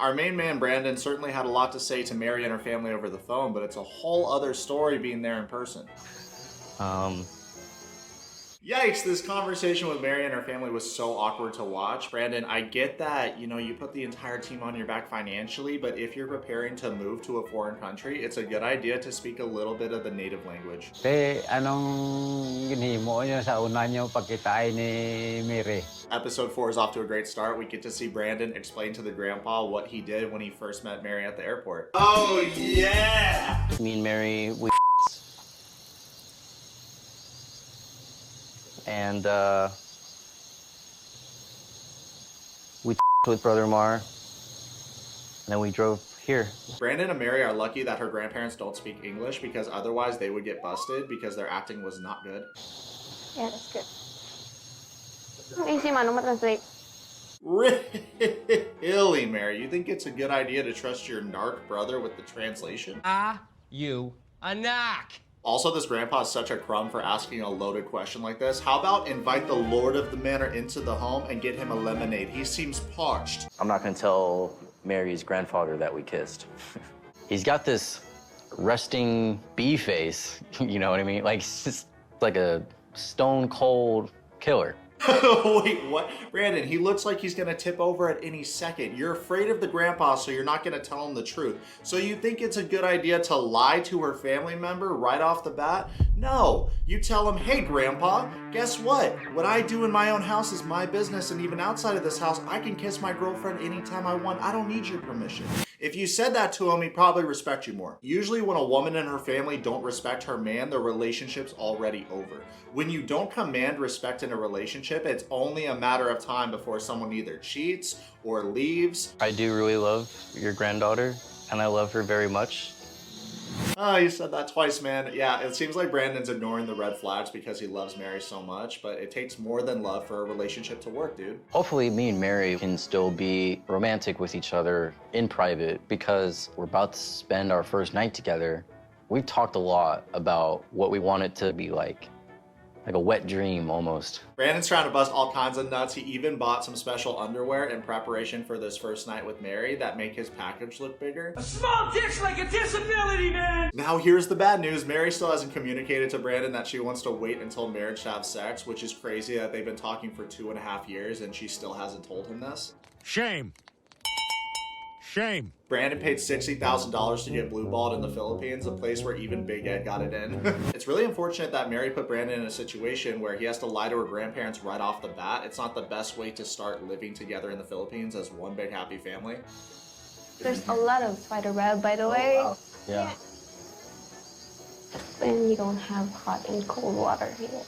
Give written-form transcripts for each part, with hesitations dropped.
Our main man, Brandon, certainly had a lot to say to Mary and her family over the phone, but it's a whole other story being there in person. Yikes, this conversation with Mary and her family was so awkward to watch. Brandon, I get that, you put the entire team on your back financially, but if you're preparing to move to a foreign country, it's a good idea to speak a little bit of the native language. Anong ginhimo niyo sa una niyo pagkitay ni Mary? Episode 4 is off to a great start. We get to see Brandon explain to the grandpa what he did when he first met Mary at the airport. Oh, yeah! Me and Mary, we and we with Brother Mar, and then we drove here. Brandon and Mary are lucky that her grandparents don't speak English, because otherwise they would get busted because their acting was not good. Yeah, that's good. Easy man, no translate. Really, Mary? You think it's a good idea to trust your narc brother with the translation? You a knock. Also, this grandpa is such a crumb for asking a loaded question like this. How about invite the lord of the manor into the home and get him a lemonade? He seems parched. I'm not gonna tell Mary's grandfather that we kissed. He's got this resting bee face, you know what I mean? Like, it's just like a stone cold killer. Wait, what? Brandon, he looks like he's gonna tip over at any second. You're afraid of the grandpa, so you're not gonna tell him the truth. So you think it's a good idea to lie to her family member right off the bat? No, you tell him, hey grandpa, guess what? What I do in my own house is my business, and even outside of this house, I can kiss my girlfriend anytime I want. I don't need your permission. If you said that to him, he'd probably respect you more. Usually when a woman and her family don't respect her man, the relationship's already over. When you don't command respect in a relationship, it's only a matter of time before someone either cheats or leaves. I do really love your granddaughter, and I love her very much. Oh, you said that twice, man. Yeah, it seems like Brandon's ignoring the red flags because he loves Mary so much, but it takes more than love for a relationship to work, dude. Hopefully me and Mary can still be romantic with each other in private, because we're about to spend our first night together. We've talked a lot about what we want it to be like a wet dream almost. Brandon's trying to bust all kinds of nuts. He even bought some special underwear in preparation for this first night with Mary that make his package look bigger. A small dick's like a disability, man. Now here's the bad news. Mary still hasn't communicated to Brandon that she wants to wait until marriage to have sex, which is crazy that they've been talking for 2.5 years and she still hasn't told him this. Shame. Shame. Brandon paid $60,000 to get blue-balled in the Philippines, a place where even Big Ed got it in. It's really unfortunate that Mary put Brandon in a situation where he has to lie to her grandparents right off the bat. It's not the best way to start living together in the Philippines as one big happy family. There's a lot of spider web, by the way. Wow. Yeah. And you don't have hot and cold water here.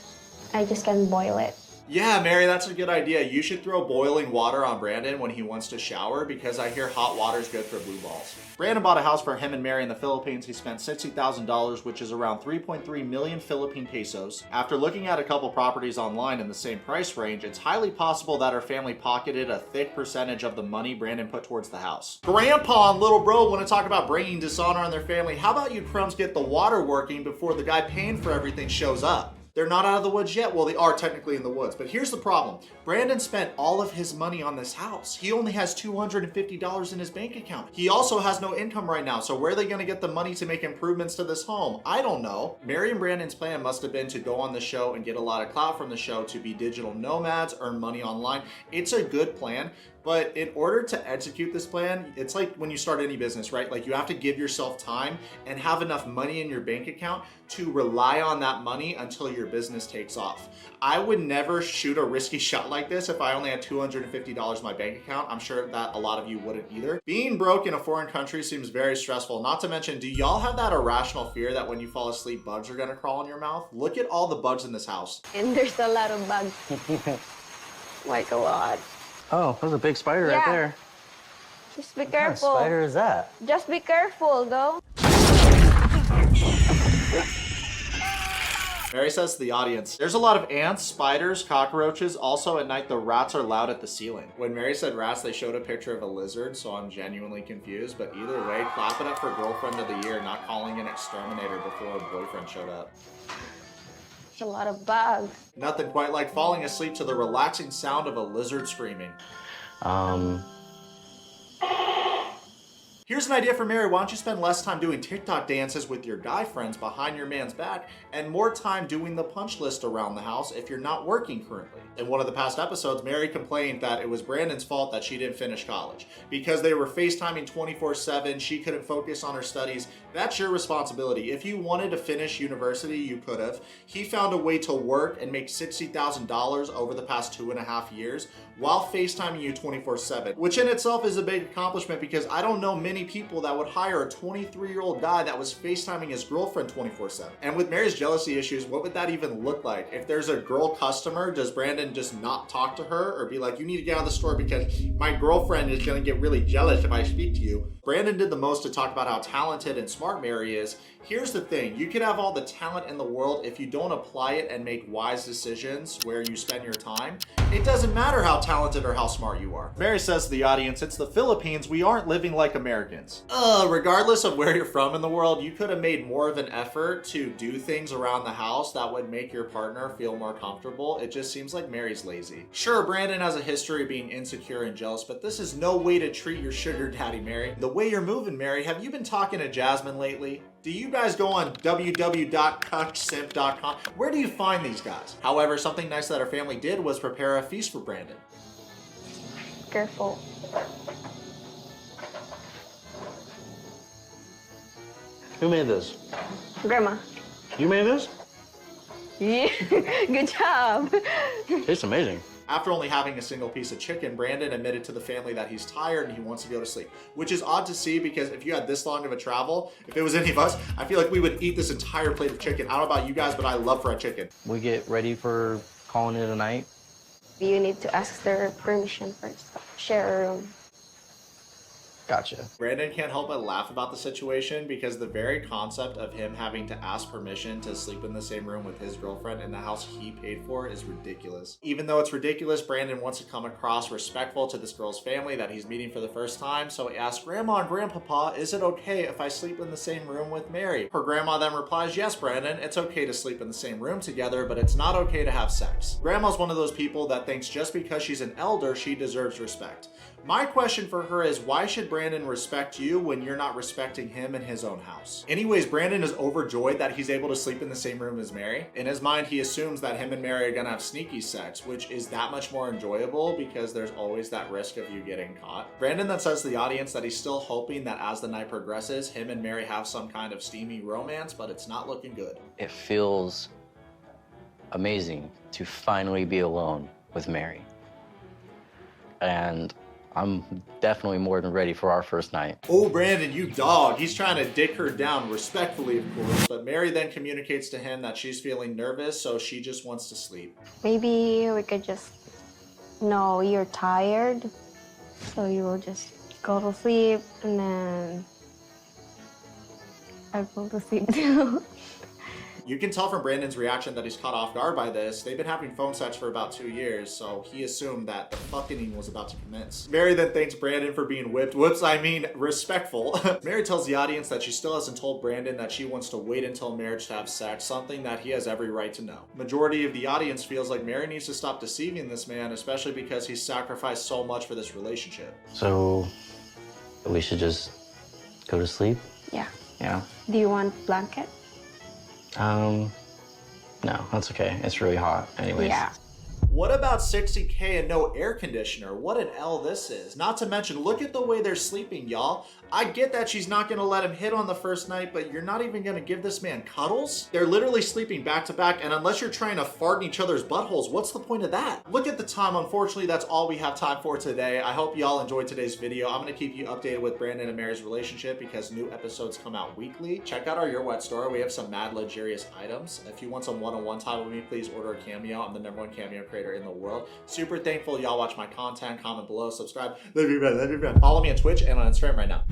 I just can boil it. Yeah, Mary, that's a good idea. You should throw boiling water on Brandon when he wants to shower, because I hear hot water is good for blue balls. Brandon bought a house for him and Mary in the Philippines. He spent $60,000, which is around 3.3 million Philippine pesos. After looking at a couple properties online in the same price range, it's highly possible that her family pocketed a thick percentage of the money Brandon put towards the house. Grandpa and little bro want to talk about bringing dishonor on their family. How about you crumbs get the water working before the guy paying for everything shows up? They're not out of the woods yet. Well, they are technically in the woods, but here's the problem. Brandon spent all of his money on this house. He only has $250 in his bank account. He also has no income right now, so where are they gonna get the money to make improvements to this home? I don't know. Mary and Brandon's plan must have been to go on the show and get a lot of clout from the show, to be digital nomads, earn money online. It's a good plan, but in order to execute this plan, it's like when you start any business, right? Like, you have to give yourself time and have enough money in your bank account to rely on that money until your business takes off. I would never shoot a risky shot like this if I only had $250 in my bank account. I'm sure that a lot of you wouldn't either. Being broke in a foreign country seems very stressful. Not to mention, do y'all have that irrational fear that when you fall asleep, bugs are gonna crawl in your mouth? Look at all the bugs in this house. And there's a lot of bugs. Like a lot. Oh, there's a big spider right there. Just be What kind of careful. spider is that? Just be careful, though. Mary says to the audience, there's a lot of ants, spiders, cockroaches. Also at night, the rats are loud at the ceiling. When Mary said rats, they showed a picture of a lizard, so I'm genuinely confused. But either way, clap it up for girlfriend of the year, not calling an exterminator before a boyfriend showed up. There's a lot of bugs. Nothing quite like falling asleep to the relaxing sound of a lizard screaming. Here's an idea for Mary. Why don't you spend less time doing TikTok dances with your guy friends behind your man's back and more time doing the punch list around the house if you're not working currently? In one of the past episodes, Mary complained that it was Brandon's fault that she didn't finish college. Because they were FaceTiming 24/7, she couldn't focus on her studies. That's your responsibility. If you wanted to finish university, you could have. He found a way to work and make $60,000 over the past 2.5 years while FaceTiming you 24/7, which in itself is a big accomplishment because I don't know many people that would hire a 23-year-old guy that was FaceTiming his girlfriend 24/7. And with Mary's jealousy issues, what would that even look like? If there's a girl customer, does Brandon just not talk to her or be like, you need to get out of the store because my girlfriend is gonna get really jealous if I speak to you? Brandon did the most to talk about how talented and smart Mary is. Here's the thing, you can have all the talent in the world if you don't apply it and make wise decisions where you spend your time. It doesn't matter how talented or how smart you are. Mary says to the audience, it's the Philippines, we aren't living like Americans. Regardless of where you're from in the world, you could have made more of an effort to do things around the house that would make your partner feel more comfortable. It just seems like Mary's lazy. Sure, Brandon has a history of being insecure and jealous, but this is no way to treat your sugar daddy, Mary. The way you're moving, Mary, have you been talking to Jasmine lately? Do you guys go on www.cucksimp.com? Where do you find these guys? However, something nice that our family did was prepare a feast for Brandon. Careful. Who made this? Grandma. You made this? Yeah, good job. It's amazing. After only having a single piece of chicken, Brandon admitted to the family that he's tired and he wants to go to sleep, which is odd to see because if you had this long of a travel, if it was any of us, I feel like we would eat this entire plate of chicken. I don't know about you guys, but I love fried chicken. We get ready for calling it a night. You need to ask their permission first. Share a room. Gotcha. Brandon can't help but laugh about the situation because the very concept of him having to ask permission to sleep in the same room with his girlfriend in the house he paid for is ridiculous. Even though it's ridiculous, Brandon wants to come across respectful to this girl's family that he's meeting for the first time, so he asks Grandma and Grandpapa, is it okay if I sleep in the same room with Mary? Her grandma then replies, yes, Brandon, it's okay to sleep in the same room together, but it's not okay to have sex. Grandma's one of those people that thinks just because she's an elder, she deserves respect. My question for her is, why should Brandon respect you when you're not respecting him in his own house? Anyways, Brandon is overjoyed that he's able to sleep in the same room as Mary. In his mind, he assumes that him and Mary are gonna have sneaky sex, which is that much more enjoyable because there's always that risk of you getting caught. Brandon then says to the audience that he's still hoping that as the night progresses, him and Mary have some kind of steamy romance, but it's not looking good. It feels amazing to finally be alone with Mary. And I'm definitely more than ready for our first night. Oh, Brandon, you dog. He's trying to dick her down respectfully, of course. But Mary then communicates to him that she's feeling nervous, so she just wants to sleep. Maybe we could just, no, you're tired, so you will just go to sleep, and then I'll go to sleep too. You can tell from Brandon's reaction that he's caught off guard by this. They've been having phone sex for about 2 years, so he assumed that the fucking was about to commence. Mary then thanks Brandon for being whipped. Whoops, I mean respectful. Mary tells the audience that she still hasn't told Brandon that she wants to wait until marriage to have sex, something that he has every right to know. Majority of the audience feels like Mary needs to stop deceiving this man, especially because he's sacrificed so much for this relationship. So we should just go to sleep? Yeah. Yeah. Do you want blanket? No, that's okay. It's really hot anyways. Yeah. What about 60K and no air conditioner? What an L this is. Not to mention, look at the way they're sleeping, y'all. I get that she's not gonna let him hit on the first night, but you're not even gonna give this man cuddles? They're literally sleeping back to back, and unless you're trying to fart in each other's buttholes, what's the point of that? Look at the time. Unfortunately, that's all we have time for today. I hope y'all enjoyed today's video. I'm gonna keep you updated with Brandon and Mary's relationship because new episodes come out weekly. Check out our Your Wet store. We have some mad luxurious items. If you want some one-on-one time with me, please order a Cameo. I'm the #1 Cameo creator in the world. Super thankful y'all watch my content. Comment below, subscribe. Let me friend. Follow me on Twitch and on Instagram right now.